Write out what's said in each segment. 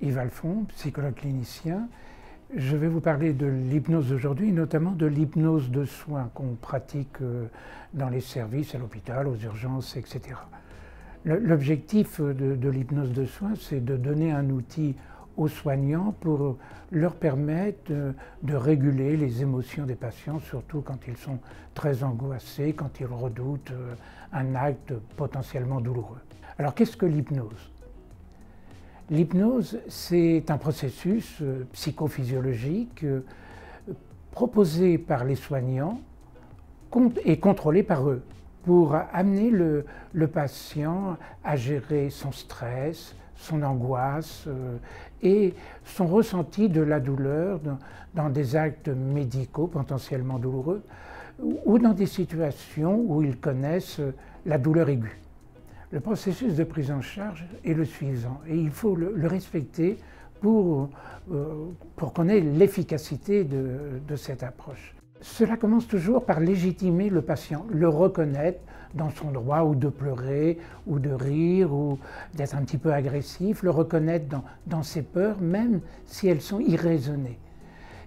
Yves Alphon, psychologue clinicien. Je vais vous parler de l'hypnose d'aujourd'hui, notamment de l'hypnose de soins qu'on pratique dans les services, à l'hôpital, aux urgences, etc. L'objectif de l'hypnose de soins, c'est de donner un outil aux soignants pour leur permettre de réguler les émotions des patients, surtout quand ils sont très angoissés, quand ils redoutent un acte potentiellement douloureux. Alors qu'est-ce que l'hypnose ? L'hypnose, c'est un processus psychophysiologique proposé par les soignants et contrôlé par eux pour amener le patient à gérer son stress, son angoisse et son ressenti de la douleur dans des actes médicaux potentiellement douloureux ou dans des situations où ils connaissent la douleur aiguë. Le processus de prise en charge est le suivant et il faut le respecter pour qu'on ait l'efficacité de cette approche. Cela commence toujours par légitimer le patient, le reconnaître dans son droit ou de pleurer ou de rire ou d'être un petit peu agressif, le reconnaître dans ses peurs, même si elles sont irraisonnées.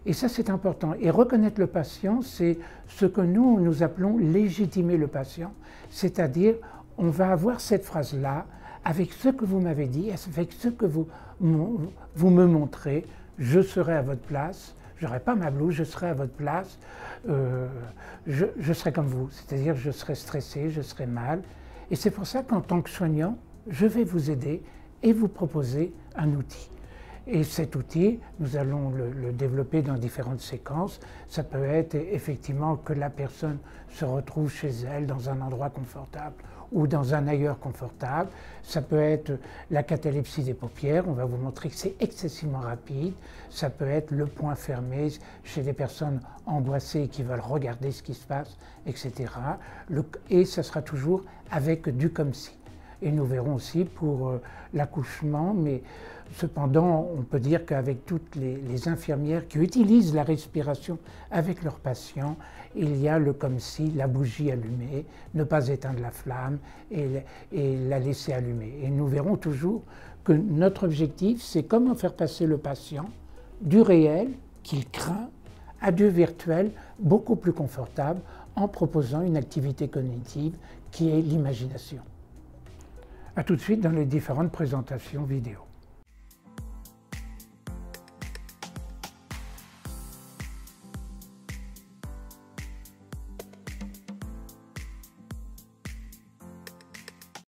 Et ça, c'est important. Et reconnaître le patient, c'est ce que nous appelons légitimer le patient, c'est-à-dire on va avoir cette phrase-là, avec ce que vous m'avez dit, avec ce que vous me montrez, je serai à votre place, je n'aurai pas ma blouse, je serai à votre place, je serai comme vous, c'est-à-dire je serai stressé, je serai mal. Et c'est pour ça qu'en tant que soignant, je vais vous aider et vous proposer un outil. Et cet outil, nous allons le développer dans différentes séquences. Ça peut être effectivement que la personne se retrouve chez elle dans un endroit confortable ou dans un ailleurs confortable. Ça peut être la catalepsie des paupières, on va vous montrer que c'est excessivement rapide. Ça peut être le poing fermé chez des personnes angoissées qui veulent regarder ce qui se passe, etc. Et ça sera toujours avec du comme si. Et nous verrons aussi pour l'accouchement, mais cependant, on peut dire qu'avec toutes les infirmières qui utilisent la respiration avec leurs patients, il y a le comme si, la bougie allumée, ne pas éteindre la flamme et la laisser allumer. Et nous verrons toujours que notre objectif, c'est comment faire passer le patient du réel, qu'il craint, à du virtuel, beaucoup plus confortable, en proposant une activité cognitive qui est l'imagination. A tout de suite dans les différentes présentations vidéo.